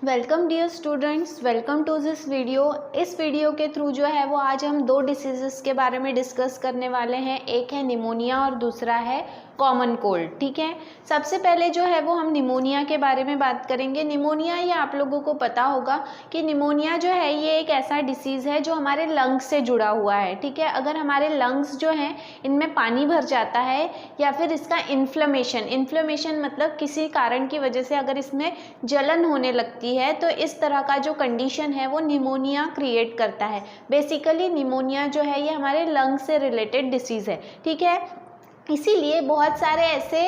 Welcome dear students, welcome to this video. इस video के through जो है वो आज हम दो डिसीज़ेस के बारे में डिस्कस करने वाले हैं। एक है निमोनिया और दूसरा है कॉमन कोल्ड। ठीक है, सबसे पहले जो है वो हम निमोनिया के बारे में बात करेंगे। निमोनिया, ये आप लोगों को पता होगा कि निमोनिया जो है ये एक ऐसा डिसीज़ है जो हमारे लंग्स से जुड़ा हुआ है। ठीक है, अगर हमारे लंग्स जो हैं इनमें पानी भर जाता है या फिर इसका इन्फ्लेमेशन मतलब किसी कारण की वजह से अगर इसमें जलन होने लगती है तो इस तरह का जो कंडीशन है वो निमोनिया क्रिएट करता है। बेसिकली निमोनिया जो है ये हमारे लंग से रिलेटेड डिसीज़ है। ठीक है, इसीलिए बहुत सारे ऐसे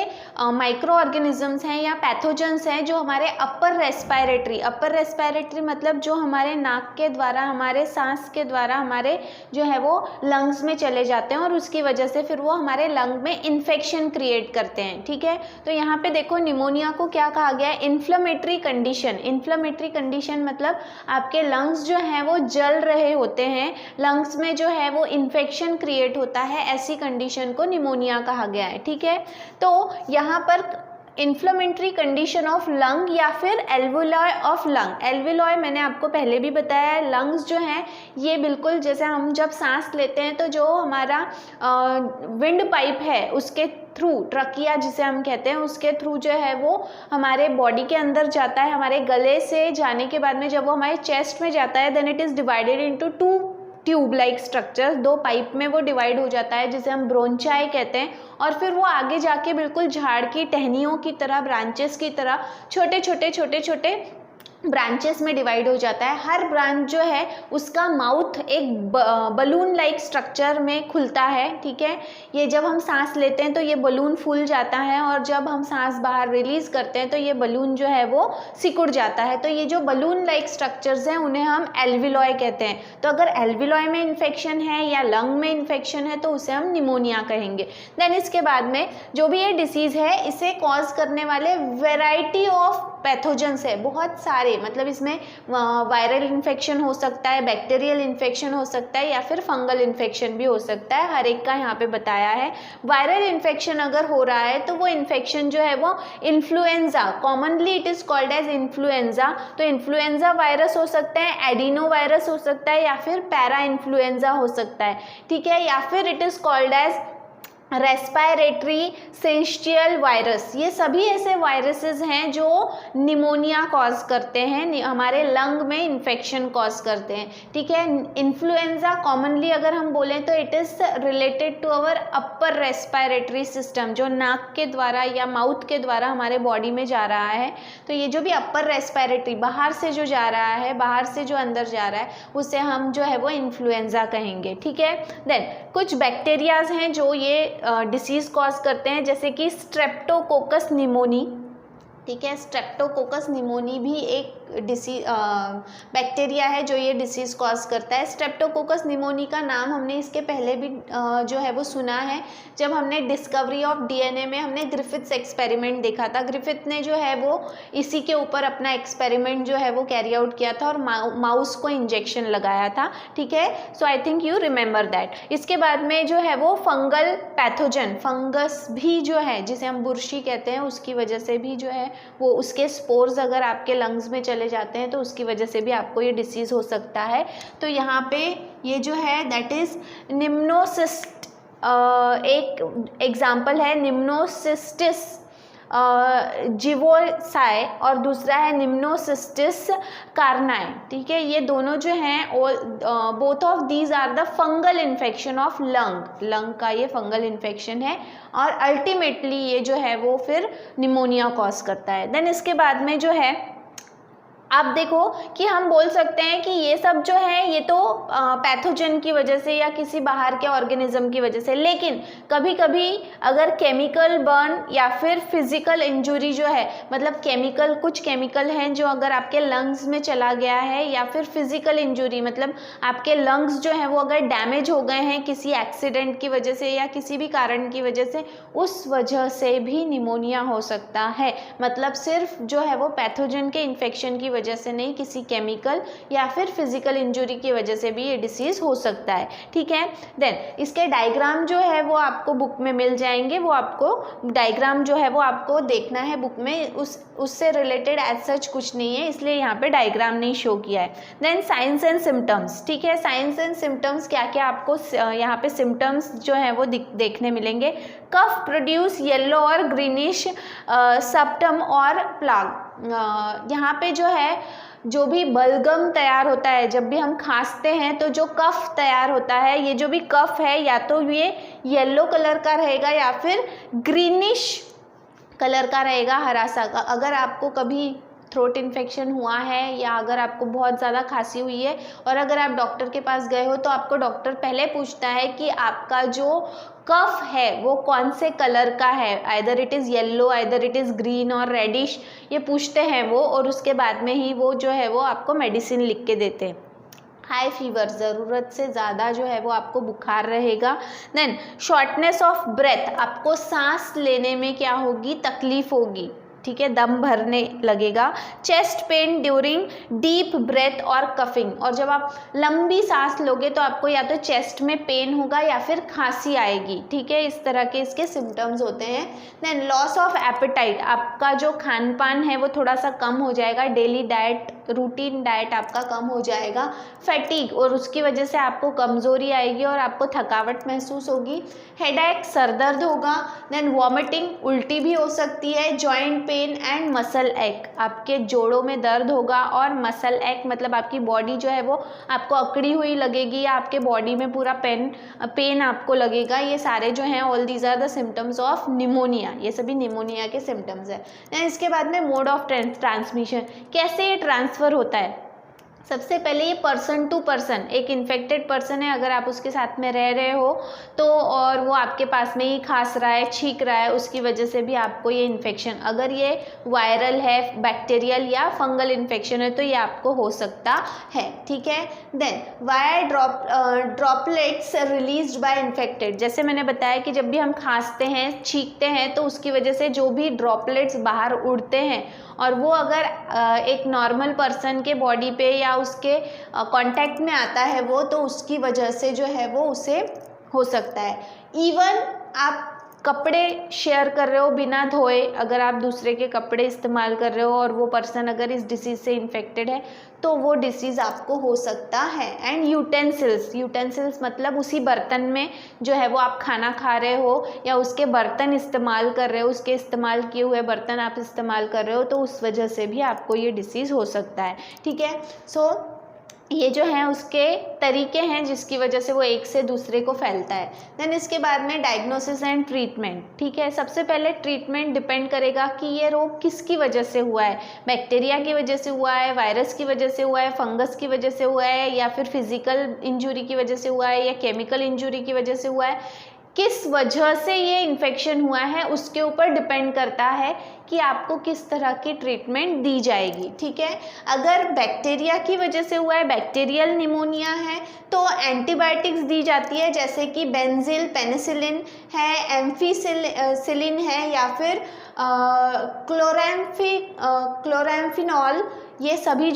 माइक्रो ऑर्गेनिजम्स हैं या पैथोजेंस हैं जो हमारे अपर रेस्पिरेटरी मतलब जो हमारे नाक के द्वारा, हमारे सांस के द्वारा हमारे जो है वो लंग्स में चले जाते हैं और उसकी वजह से फिर वो हमारे लंग में इन्फेक्शन क्रिएट करते हैं। ठीक है, तो यहाँ पे देखो निमोनिया को क्या कहा गया है, इन्फ्लेमेटरी कंडीशन मतलब आपके लंग्स जो हैं वो जल रहे होते हैं, लंग्स में जो है वो इन्फेक्शन क्रिएट होता है, ऐसी कंडीशन को निमोनिया कहा गया है। ठीक है, तो यहाँ पर इन्फ्लेमेटरी कंडीशन ऑफ लंग या फिर एल्वुलॉय ऑफ लंग। एल्वुलॉय मैंने आपको पहले भी बताया है, लंग्स जो हैं ये बिल्कुल जैसे हम जब सांस लेते हैं तो जो हमारा विंड पाइप है उसके थ्रू, ट्रकिया जिसे हम कहते हैं, उसके थ्रू जो है वो हमारे बॉडी के अंदर जाता है। हमारे गले से जाने के बाद में जब वो हमारे चेस्ट में जाता है then it is divided into two tube like structure, दो पाइप में वो डिवाइड हो जाता है जिसे हम ब्रोंचाई कहते हैं, और फिर वो आगे जाके बिल्कुल झाड़ की टहनियों की तरह, ब्रांचेस की तरह छोटे ब्रांचेस में डिवाइड हो जाता है। हर ब्रांच जो है उसका माउथ एक बलून लाइक स्ट्रक्चर में खुलता है। ठीक है, ये जब हम सांस लेते हैं तो ये बलून फूल जाता है और जब हम सांस बाहर रिलीज करते हैं तो ये बलून जो है वो सिकुड़ जाता है। तो ये जो बलून लाइक स्ट्रक्चर्स हैं उन्हें हम एल्विलॉय कहते हैं। तो अगर एल्विलॉय में इन्फेक्शन है या लंग में इन्फेक्शन है तो उसे हम निमोनिया कहेंगे। देन इसके बाद में जो भी ये डिसीज़ है इसे कॉज करने वाले वेराइटी ऑफ पैथोजेंस है, बहुत सारे, मतलब इसमें वायरल इन्फेक्शन हो सकता है, बैक्टीरियल इन्फेक्शन हो सकता है या फिर फंगल इन्फेक्शन भी हो सकता है। हर एक का यहाँ पे बताया है। वायरल इन्फेक्शन अगर हो रहा है तो वो इन्फेक्शन जो है वो influenza, commonly it is called as influenza. तो इन्फ्लुएंजा वायरस हो सकता है, एडिनो वायरस हो सकता है या फिर पैरा इन्फ्लुएंजा हो सकता है। ठीक है, या फिर it is called as respiratory syncytial virus. ये सभी ऐसे वायरसेस हैं जो निमोनिया कॉज करते हैं, हमारे लंग में इन्फेक्शन कॉज करते हैं। ठीक है, इन्फ्लुएंजा कॉमनली अगर हम बोलें तो it is related to our upper respiratory system, जो नाक के द्वारा या माउथ के द्वारा हमारे बॉडी में जा रहा है। तो ये जो भी अपर रेस्पिरेटरी बाहर से जो जा रहा है, बाहर से जो अंदर जा रहा है, उसे हम जो है वो इन्फ्लुएंजा कहेंगे। ठीक है, देन कुछ बैक्टीरियाज हैं जो ये डिसीज़ कॉज करते हैं, जैसे कि स्ट्रेप्टोकोकस निमोनी। ठीक है, स्ट्रेप्टोकोकस निमोनी भी एक बैक्टीरिया है जो ये डिसीज़ कॉज करता है। स्ट्रेप्टोकोकस निमोनी का नाम हमने इसके पहले भी जो है वो सुना है, जब हमने डिस्कवरी ऑफ डीएनए में हमने ग्रिफिथ्स एक्सपेरिमेंट देखा था। ग्रिफिथ ने जो है वो इसी के ऊपर अपना एक्सपेरिमेंट जो है वो कैरी आउट किया था और माउस को इंजेक्शन लगाया था। ठीक है, so I think you remember that. इसके बाद में जो है वो फंगल पैथोजन, फंगस भी जो है जिसे हम बुर्शी कहते हैं, उसकी वजह से भी जो है वो, उसके स्पोर्स अगर आपके लंग्स में चले जाते हैं तो उसकी वजह से भी आपको ये डिसीज़ हो सकता है। तो यहाँ पे ये जो है दैट इज़ निम्नोसिस्ट, एक एग्जाम्पल है निम्नोसिस्टिस जिवोसाई और दूसरा है निम्नोसिस्टिस कार्नाई। ठीक है, ये दोनों जो हैं both of these are the fungal infection of lung का ये फंगल इन्फेक्शन है और अल्टीमेटली ये जो है वो फिर निमोनिया कॉज करता है। देन इसके बाद में जो है आप देखो कि हम बोल सकते हैं कि ये सब जो है ये तो पैथोजन की वजह से या किसी बाहर के ऑर्गेनिज्म की वजह से, लेकिन कभी कभी अगर केमिकल बर्न या फिर फिजिकल इंजुरी जो है, मतलब कुछ केमिकल हैं जो अगर आपके लंग्स में चला गया है, या फिर फिजिकल इंजुरी मतलब आपके लंग्स जो हैं वो अगर डैमेज हो गए हैं किसी एक्सीडेंट की वजह से या किसी भी कारण की वजह से, उस वजह से भी निमोनिया हो सकता है। मतलब सिर्फ जो है वो पैथोजन के इन्फेक्शन की वजह से नहीं, किसी केमिकल या फिर फिजिकल इंजुरी की वजह से भी ये डिसीज़ हो सकता है, ठीक है। देन इसके डायग्राम जो है वो आपको बुक में मिल जाएंगे, वो आपको डायग्राम जो है वो आपको देखना है बुक में, उससे रिलेटेड एज सच कुछ नहीं है, इसलिए यहाँ पे डायग्राम नहीं शो किया है। देन साइंस एंड सिम्टम्स, ठीक है। साइंस एंड सिम्टम्स क्या क्या आपको यहाँ पे सिम्टम्स जो है वो देखने मिलेंगे। कफ प्रोड्यूस येलो और ग्रीनिश सप्टम और प्लाग, यहाँ पे जो है जो भी बलगम तैयार होता है, जब भी हम खांसते हैं तो जो कफ तैयार होता है, ये जो भी कफ है या तो ये येलो कलर का रहेगा या फिर ग्रीनिश कलर का रहेगा, हरा सा। अगर आपको कभी थ्रोट इन्फेक्शन हुआ है या अगर आपको बहुत ज़्यादा खांसी हुई है और अगर आप डॉक्टर के पास गए हो तो आपको डॉक्टर पहले पूछता है कि आपका जो कफ है वो कौन से कलर का है, either it is yellow, either it is green और रेडिश, ये पूछते हैं वो, और उसके बाद में ही वो जो है वो आपको मेडिसिन लिख के देते हैं। हाई फीवर, ज़रूरत से ज़्यादा जो है वो आपको बुखार रहेगा। देन शॉर्टनेस ऑफ ब्रेथ, आपको सांस लेने में क्या होगी, तकलीफ होगी, ठीक है, दम भरने लगेगा। Chest pain during deep breath और कफिंग, और जब आप लंबी सांस लोगे तो आपको या तो चेस्ट में पेन होगा या फिर खांसी आएगी, ठीक है, इस तरह के इसके सिम्टम्स होते हैं। देन लॉस ऑफ एपेटाइट, आपका जो खान पान है वो थोड़ा सा कम हो जाएगा, डेली डाइट, रूटीन डाइट आपका कम हो जाएगा। फैटिग, और उसकी वजह से आपको कमज़ोरी आएगी और आपको थकावट महसूस होगी। हेडेक, सरदर्द होगा। देन वॉमिटिंग, उल्टी भी हो सकती है। जॉइंट पेन एंड मसल एक, आपके जोड़ों में दर्द होगा, और मसल एक मतलब आपकी बॉडी जो है वो आपको अकड़ी हुई लगेगी या आपके बॉडी में पूरा पेन आपको लगेगा। ये सारे जो हैं all these are the symptoms of pneumonia, ये सभी निमोनिया के सिम्टम्स हैं। इसके बाद में मोड ऑफ ट्रांसमिशन, कैसे ये ट्रांसफ़र होता है। सबसे पहले ये पर्सन टू पर्सन, एक इन्फेक्टेड पर्सन है, अगर आप उसके साथ में रह रहे हो तो और वो आपके पास में ही खांस रहा है, छींक रहा है, उसकी वजह से भी आपको ये इन्फेक्शन, अगर ये वायरल है, बैक्टीरियल या फंगल इन्फेक्शन है तो ये आपको हो सकता है, ठीक है। Then wire droplets released by infected, जैसे मैंने बताया कि जब भी हम खांसते हैं, छींकते हैं तो उसकी वजह से जो भी ड्रॉपलेट्स बाहर उड़ते हैं और वो अगर एक नॉर्मल पर्सन के बॉडी पे या उसके कांटेक्ट में आता है वो, तो उसकी वजह से जो है वो उसे हो सकता है। इवन आप कपड़े शेयर कर रहे हो बिना धोए, अगर आप दूसरे के कपड़े इस्तेमाल कर रहे हो और वो पर्सन अगर इस डिसीज़ से इन्फेक्टेड है तो वो डिसीज़ आपको हो सकता है। एंड यूटेंसिल्स मतलब उसी बर्तन में जो है वो आप खाना खा रहे हो या उसके बर्तन इस्तेमाल कर रहे हो, उसके इस्तेमाल किए हुए बर्तन आप इस्तेमाल कर रहे हो, तो उस वजह से भी आपको ये डिसीज़ हो सकता है, ठीक है। सो ये जो है उसके तरीके हैं जिसकी वजह से वो एक से दूसरे को फैलता है। देन इसके बाद में डायग्नोसिस एंड ट्रीटमेंट, ठीक है। सबसे पहले ट्रीटमेंट डिपेंड करेगा कि ये रोग किसकी वजह से हुआ है, बैक्टीरिया की वजह से हुआ है, वायरस की वजह से हुआ है, फंगस की वजह से हुआ है, या फिर फिजिकल इंजुरी की वजह से हुआ है, या केमिकल इंजुरी की वजह से हुआ है। किस वजह से ये इन्फेक्शन हुआ है उसके ऊपर डिपेंड करता है कि आपको किस तरह की ट्रीटमेंट दी जाएगी, ठीक है। अगर बैक्टीरिया की वजह से हुआ है, बैक्टीरियल निमोनिया है, तो एंटीबायोटिक्स दी जाती है, जैसे कि बेंजिल, पेनिसिलिन है, एम्फीसिलिन है, या फिर क्लोराम्फेनिकॉल, ये सभी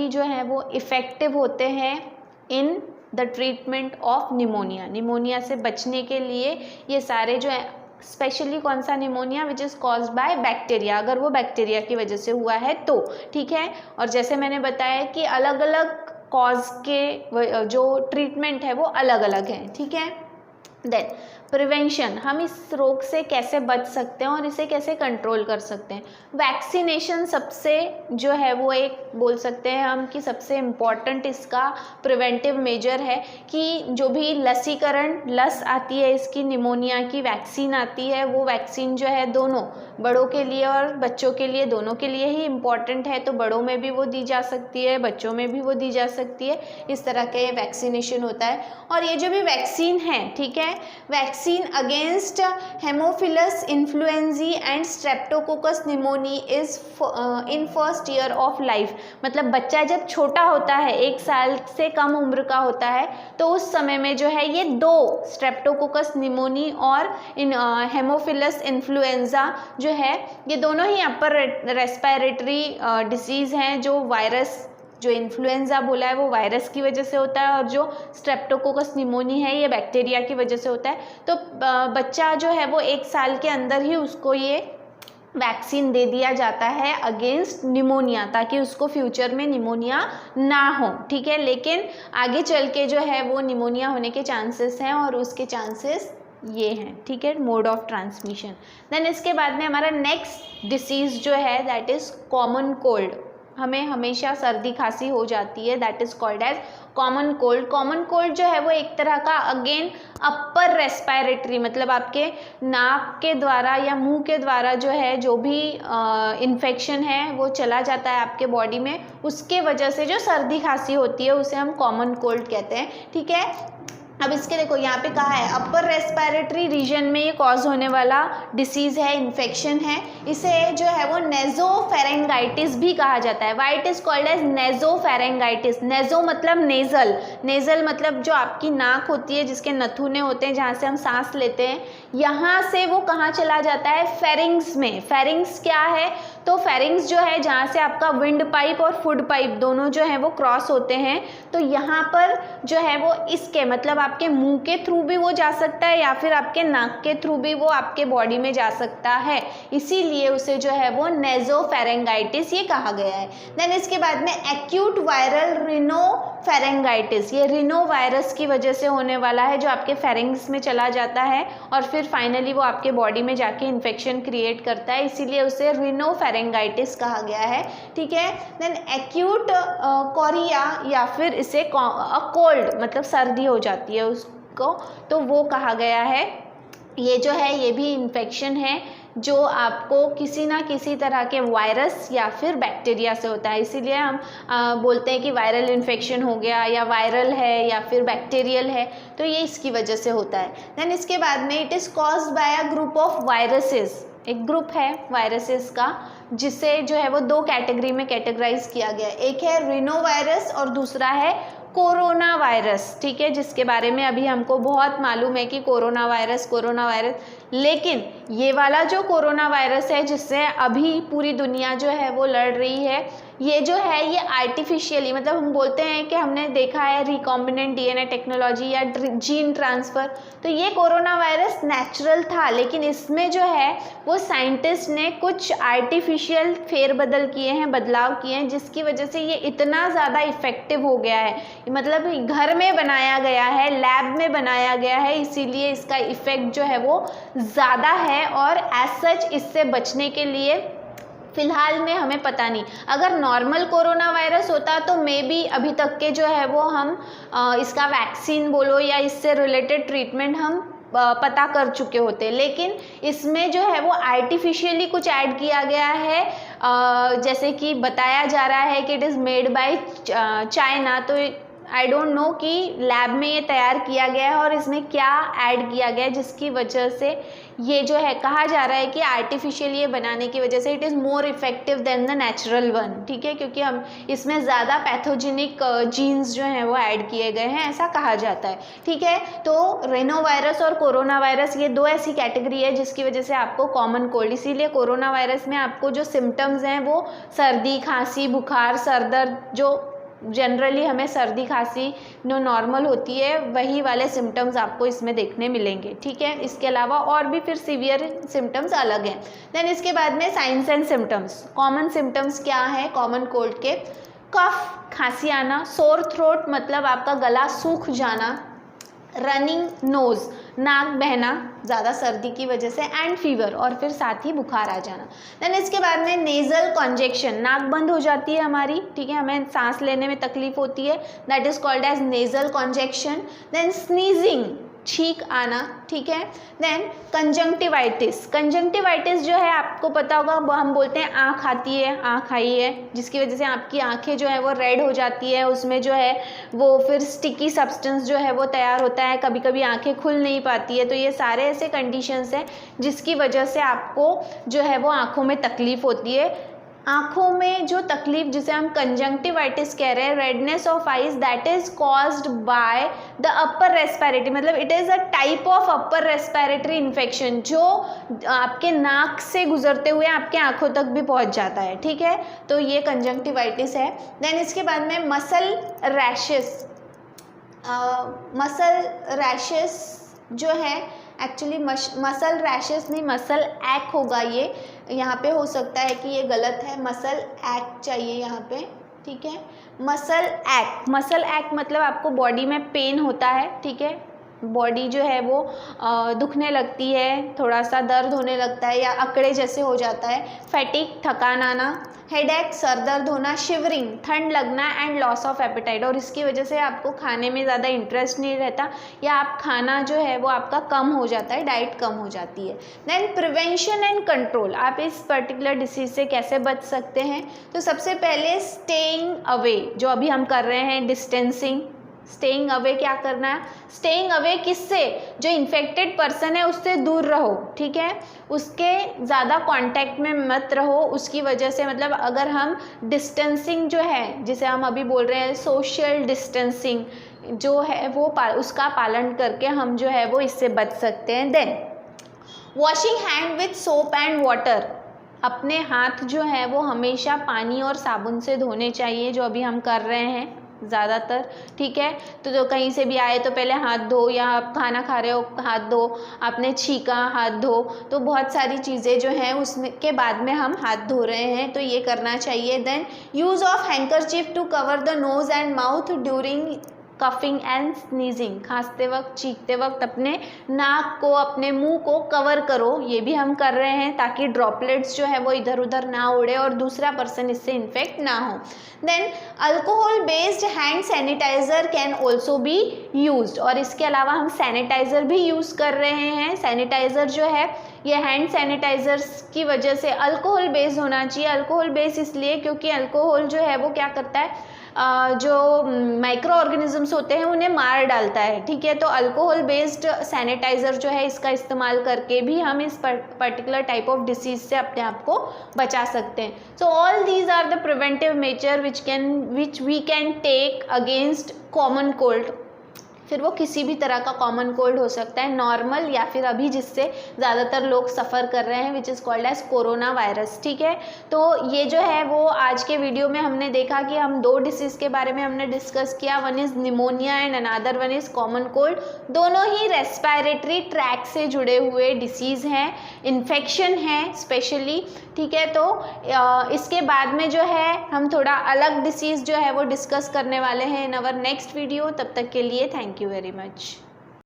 जो हैं वो इफ़ेक्टिव होते हैं in the treatment of pneumonia से बचने के लिए। ये सारे जो है, स्पेशली कौन सा pneumonia, which is caused by bacteria, अगर वो बैक्टीरिया की वजह से हुआ है तो, ठीक है। और जैसे मैंने बताया कि अलग अलग कॉज के जो ट्रीटमेंट है वो अलग अलग हैं, ठीक है। देन प्रिवेंशन, हम इस रोग से कैसे बच सकते हैं और इसे कैसे कंट्रोल कर सकते हैं। वैक्सीनेशन सबसे जो है वो एक बोल सकते हैं हम कि सबसे इम्पॉर्टेंट इसका प्रिवेंटिव मेजर है कि जो भी लस आती है इसकी, निमोनिया की वैक्सीन आती है, वो वैक्सीन जो है दोनों बड़ों के लिए और बच्चों के लिए, दोनों के लिए ही इम्पॉर्टेंट है। तो बड़ों में भी वो दी जा सकती है, बच्चों में भी वो दी जा सकती है, इस तरह का ये वैक्सीनेशन होता है। और ये जो भी वैक्सीन है, ठीक है, vaccine against Haemophilus influenzae and Streptococcus pneumoniae is in first year of life. मतलब बच्चा जब छोटा होता है, 1 साल से कम उम्र का होता है, तो उस समय में जो है ये 2 स्ट्रेप्टोकोकस निमोनी और हेमोफिलस इन्फ्लुएंजा जो है, ये दोनों ही अपर रेस्पिरेटरी डिसीज़ हैं। जो वायरस, जो इन्फ्लुएंजा बोला है वो वायरस की वजह से होता है, और जो स्ट्रेप्टोकोकस निमोनी है ये बैक्टीरिया की वजह से होता है। तो बच्चा जो है वो 1 साल के अंदर ही उसको ये वैक्सीन दे दिया जाता है अगेंस्ट निमोनिया, ताकि उसको फ्यूचर में निमोनिया ना हो, ठीक है। लेकिन आगे चल के जो है वो निमोनिया होने के चांसेस हैं, और उसके चांसेस ये हैं, ठीक है, मोड ऑफ ट्रांसमिशन। देन इसके बाद में हमारा नेक्स्ट डिसीज़ जो है दैट इज़ कॉमन कोल्ड। हमें हमेशा सर्दी खांसी हो जाती है, that is called as common cold. Common cold जो है वो एक तरह का अगेन अपर रेस्पिरेटरी, मतलब आपके नाक के द्वारा या मुंह के द्वारा जो है जो भी इन्फेक्शन है वो चला जाता है आपके बॉडी में, उसके वजह से जो सर्दी खांसी होती है उसे हम कॉमन कोल्ड कहते हैं, ठीक है। अब इसके देखो यहाँ पे कहा है अपर रेस्पिरेटरी रीजन में ये कॉज होने वाला डिसीज़ है, इन्फेक्शन है। इसे जो है वो नेज़ोफेरेंगाइटिस भी कहा जाता है। Why it is called as nasopharyngitis. Naso मतलब नेज़ल, नेज़ल मतलब जो आपकी नाक होती है, जिसके नथुने होते हैं जहाँ से हम सांस लेते हैं, यहाँ से वो कहाँ चला जाता है, फेरिंग्स में। फेरिंग्स क्या है, तो फेरिंग्स जो है जहाँ से आपका विंड पाइप और फूड पाइप दोनों जो है वो क्रॉस होते हैं, तो यहाँ पर जो है वो इसके मतलब आपके मुंह के थ्रू भी वो जा सकता है या फिर आपके नाक के थ्रू भी वो आपके बॉडी में जा सकता है, इसीलिए उसे जो है वो नेज़ोफेरेंगाइटिस ये कहा गया है। देन इसके बाद में एक्यूट वायरल रिनोफेरेंगाइटिस, ये रिनो वायरस की वजह से होने वाला है, जो आपके फेरिंग्स में चला जाता है और फिर फाइनली वो आपके बॉडी में जाके इन्फेक्शन क्रिएट करता है, इसीलिए उसे रिनोफेरेंगाइटिस कहा गया है, ठीक है। देन एक्यूट कोरिया या फिर इसे कोल्ड मतलब सर्दी हो जाती है उसको, तो वो कहा गया है। ये जो है ये भी इन्फेक्शन है जो आपको किसी ना किसी तरह के वायरस या फिर बैक्टीरिया से होता है, इसीलिए हम बोलते हैं कि वायरल इन्फेक्शन हो गया या वायरल है या फिर बैक्टीरियल है, तो ये इसकी वजह से होता है। देन इसके बाद में it is caused by a group of viruses, एक ग्रुप है वायरसेस का जिसे जो है वो 2 कैटेगरी में कैटेगराइज किया गया है, एक है रिनो वायरस और दूसरा है कोरोना वायरस, ठीक है, जिसके बारे में अभी हमको बहुत मालूम है कि कोरोना वायरस, लेकिन ये वाला जो कोरोना वायरस है जिससे अभी पूरी दुनिया जो है वो लड़ रही है, ये जो है ये आर्टिफिशियली, मतलब हम बोलते हैं कि हमने देखा है रिकॉम्बिनेंट डीएनए टेक्नोलॉजी या जीन ट्रांसफ़र, तो ये कोरोना वायरस नेचुरल था, लेकिन इसमें जो है वो साइंटिस्ट ने कुछ आर्टिफिशियल फेरबदल किए हैं, बदलाव किए हैं, जिसकी वजह से ये इतना ज़्यादा इफ़ेक्टिव हो गया है, मतलब घर में बनाया गया है, लैब में बनाया गया है, इसीलिए इसका इफ़ेक्ट जो है वो ज़्यादा है। और एज सच इससे बचने के लिए फ़िलहाल में हमें पता नहीं, अगर नॉर्मल कोरोना वायरस होता तो मे बी अभी तक के जो है वो हम इसका वैक्सीन बोलो या इससे रिलेटेड ट्रीटमेंट हम पता कर चुके होते, लेकिन इसमें जो है वो आर्टिफिशियली कुछ ऐड किया गया है, जैसे कि बताया जा रहा है कि it is made by China, तो आई डोंट नो कि लैब में ये तैयार किया गया है और इसमें क्या ऐड किया गया है जिसकी वजह से ये जो है कहा जा रहा है कि आर्टिफिशियल ये बनाने की वजह से it is more effective than the natural one, ठीक है, क्योंकि हम इसमें ज़्यादा पैथोजेनिक जीन्स जो हैं वो ऐड किए गए हैं, ऐसा कहा जाता है, ठीक है। तो रेनो वायरस और कोरोना वायरस ये 2 ऐसी कैटेगरी है जिसकी वजह से आपको कॉमन कोल्ड, इसीलिए कोरोना वायरस में आपको जो सिम्टम्स हैं वो सर्दी खांसी बुखार सर दर्द, जो जनरली हमें सर्दी खांसी जो नॉर्मल होती है वही वाले सिम्टम्स आपको इसमें देखने मिलेंगे, ठीक है। इसके अलावा और भी फिर सीवियर सिम्टम्स अलग हैं। देन इसके बाद में science and symptoms, common symptoms क्या है कॉमन कोल्ड के, कफ खांसी आना, सोर थ्रोट मतलब आपका गला सूख जाना, रनिंग नोज़ नाक बहना ज़्यादा सर्दी की वजह से, एंड फीवर और फिर साथ ही बुखार आ जाना। देन इसके बाद में नेज़ल कॉन्जेक्शन, नाक बंद हो जाती है हमारी, ठीक है, हमें सांस लेने में तकलीफ होती है, that is called as nasal congestion. Then sneezing, छींक आना, ठीक है। देन कंजंक्टिवाइटिस, कंजंक्टिवाइटिस जो है आपको पता होगा, वो हम बोलते हैं आँख आती है, आँख आई है, जिसकी वजह से आपकी आँखें जो है वो रेड हो जाती है, उसमें जो है वो फिर स्टिकी सब्सटेंस जो है वो तैयार होता है, कभी कभी आँखें खुल नहीं पाती है। तो ये सारे ऐसे कंडीशंस हैं जिसकी वजह से आपको जो है वो आँखों में तकलीफ होती है। आँखों में जो तकलीफ जिसे हम कंजंक्टिवाइटिस कह रहे हैं, redness of eyes, that is caused by the upper respiratory, मतलब it is a type of upper respiratory infection जो आपके नाक से गुजरते हुए आपके आँखों तक भी पहुँच जाता है, ठीक है। तो ये कंजंक्टिवाइटिस है। देन इसके बाद में मसल रैशेस, मसल रैशेस जो है एक्चुअली मसल रैशेस नहीं, मसल एक् होगा ये, यहाँ पे हो सकता है कि ये गलत है, मसल एक् चाहिए यहाँ पे, ठीक है। मसल एक्, मसल एक् मतलब आपको बॉडी में पेन होता है, ठीक है, बॉडी जो है वो दुखने लगती है, थोड़ा सा दर्द होने लगता है या अकड़े जैसे हो जाता है, फैटिक थकान आना, हेडेक सर दर्द होना, शिवरिंग ठंड लगना एंड लॉस ऑफ एपेटाइट, और इसकी वजह से आपको खाने में ज़्यादा इंटरेस्ट नहीं रहता या आप खाना जो है वो आपका कम हो जाता है, डाइट कम हो जाती है। देन प्रिवेंशन एंड कंट्रोल, आप इस पर्टिकुलर डिसीज से कैसे बच सकते हैं। तो सबसे पहले स्टेइंग अवे, जो अभी हम कर रहे हैं डिस्टेंसिंग, स्टेइंग अवे क्या करना है, स्टेइंग अवे किससे, जो इन्फेक्टेड पर्सन है उससे दूर रहो, ठीक है, उसके ज़्यादा कांटेक्ट में मत रहो, उसकी वजह से, मतलब अगर हम डिस्टेंसिंग जो है जिसे हम अभी बोल रहे हैं सोशल डिस्टेंसिंग जो है वो उसका पालन करके हम जो है वो इससे बच सकते हैं। Then washing hand with soap and water, अपने हाथ जो है वो हमेशा पानी और साबुन से धोने चाहिए, जो अभी हम कर रहे हैं ज़्यादातर, ठीक है। तो जो कहीं से भी आए तो पहले हाथ धो, या आप खाना खा रहे हो हाथ धो, आपने छींका हाथ धो, तो बहुत सारी चीज़ें जो हैं उसमें के बाद में हम हाथ धो रहे हैं, तो ये करना चाहिए। Then use of handkerchief to cover the nose and mouth during coughing and sneezing, खांसते वक्त चीखते वक्त अपने नाक को अपने मुंह को कवर करो, ये भी हम कर रहे हैं ताकि ड्रॉपलेट्स जो है वो इधर उधर ना उड़े और दूसरा पर्सन इससे इन्फेक्ट ना हो। Then alcohol based hand sanitiser can also be used, और इसके अलावा हम सैनिटाइज़र भी यूज़ कर रहे हैं। सैनिटाइज़र जो है ये हैंड सैनिटाइज़र्स की वजह से अल्कोहल बेस्ड होना चाहिए। अल्कोहल बेस्ड इसलिए क्योंकि अल्कोहल जो है वो क्या करता है, जो माइक्रो ऑर्गेनिजम्स होते हैं उन्हें मार डालता है, ठीक है। तो अल्कोहल बेस्ड सैनिटाइज़र जो है इसका इस्तेमाल करके भी हम इस पर्टिकुलर टाइप ऑफ डिसीज से अपने आप को बचा सकते हैं। So all these are the preventive measure which we can take against common cold. फिर वो किसी भी तरह का कॉमन कोल्ड हो सकता है, नॉर्मल या फिर अभी जिससे ज़्यादातर लोग सफ़र कर रहे हैं, which is called as corona virus, ठीक है। तो ये जो है वो आज के वीडियो में हमने देखा कि हम दो डिसीज़ के बारे में हमने डिस्कस किया, one is pneumonia and another one is common cold. दोनों ही रेस्पिरेटरी ट्रैक से जुड़े हुए डिसीज़ हैं, इन्फेक्शन है स्पेशली, ठीक है। तो इसके बाद में जो है हम थोड़ा अलग डिसीज़ जो है वो डिस्कस करने वाले हैं इन अवर नेक्स्ट वीडियो। तब तक के लिए थैंक यू वेरी मच।